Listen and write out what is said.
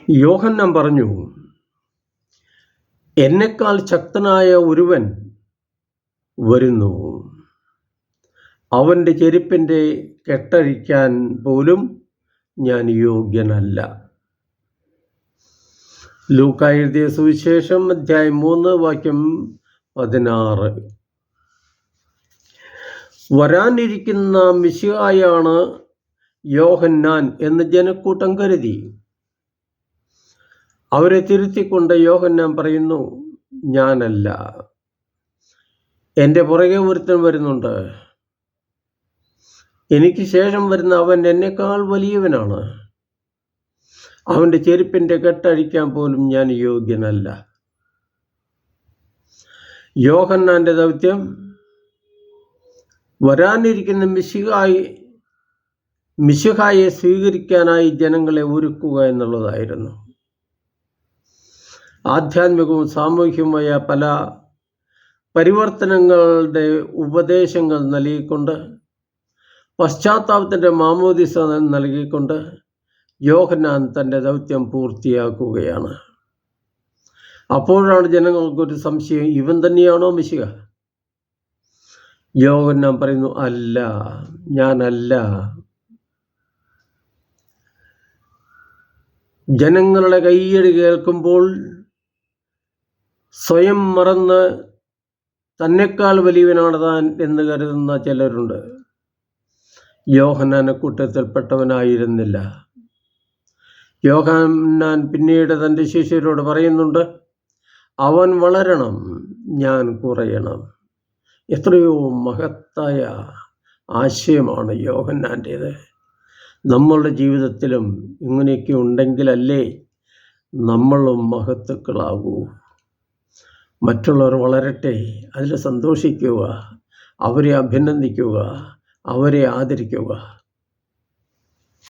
യോഹന്നാൻ പറഞ്ഞു, എന്നെക്കാൾ ശക്തനായ ഒരുവൻ വരുന്നു, അവൻ്റെ ചെരുപ്പിൻ്റെ കെട്ടഴിക്കാൻ പോലും ഞാൻ യോഗ്യനല്ല. ലൂക്കാ എഴുതിയ സുവിശേഷം അധ്യായം 3 വാക്യം 16. വരാനിരിക്കുന്ന മിശിഹായാണ് യോഹന്നാൻ എന്ന് ജനക്കൂട്ടം കരുതി. അവരെ തിരുത്തിക്കൊണ്ട് യോഹന്നാൻ പറയുന്നു, ഞാനല്ല, എൻ്റെ പുറകെ ഒരുത്തൻ വരുന്നുണ്ട്, എനിക്ക് ശേഷം വരുന്ന അവൻ എന്നെക്കാൾ വലിയവനാണ്, അവൻ്റെ ചെരുപ്പിൻ്റെ കെട്ടഴിക്കാൻ പോലും ഞാൻ യോഗ്യനല്ല. യോഹന്നാൻ്റെ ദൗത്യം വരാനിരിക്കുന്ന മിശിഹായെ സ്വീകരിക്കാനായി ജനങ്ങളെ ഒരുക്കുക എന്നുള്ളതായിരുന്നു. ആധ്യാത്മികവും സാമൂഹികവുമായ പല പരിവർത്തനങ്ങളുടെ ഉപദേശങ്ങൾ നൽകിക്കൊണ്ട്, പശ്ചാത്താപത്തിൻ്റെ മാമോദിസ നൽകിക്കൊണ്ട് യോഹന്നാൻ തൻ്റെ ദൗത്യം പൂർത്തിയാക്കുകയാണ്. അപ്പോഴാണ് ജനങ്ങൾക്കൊരു സംശയം, ഇവൻ തന്നെയാണോ മിശിഹ? യോഹന്നാൻ പറയുന്നു, അല്ല, ഞാനല്ല. ജനങ്ങളുടെ കയ്യടി കേൾക്കുമ്പോൾ സ്വയം മറന്ന് തന്നെക്കാൾ വലിയവനാണ് താൻ എന്ന് കരുതുന്ന ചിലരുണ്ട്. യോഹന്നാൻ കൂട്ടത്തിൽപ്പെട്ടവനായിരുന്നില്ല. യോഹന്നാൻ പിന്നീട് തൻ്റെ ശിഷ്യരോട് പറയുന്നുണ്ട്, അവൻ വളരണം, ഞാൻ കുറയണം. എത്രയോ മഹത്തായ ആശയമാണ് യോഹന്നാൻ്റേത്. നമ്മളുടെ ജീവിതത്തിലും ഇങ്ങനെയൊക്കെ ഉണ്ടെങ്കിലല്ലേ നമ്മളും മഹത്തുക്കളാകൂ. മറ്റുള്ളവർ വളരട്ടെ, അതിൽ സന്തോഷിക്കുക, അവരെ അഭിനന്ദിക്കുക, അവരെ ആദരിക്കുക.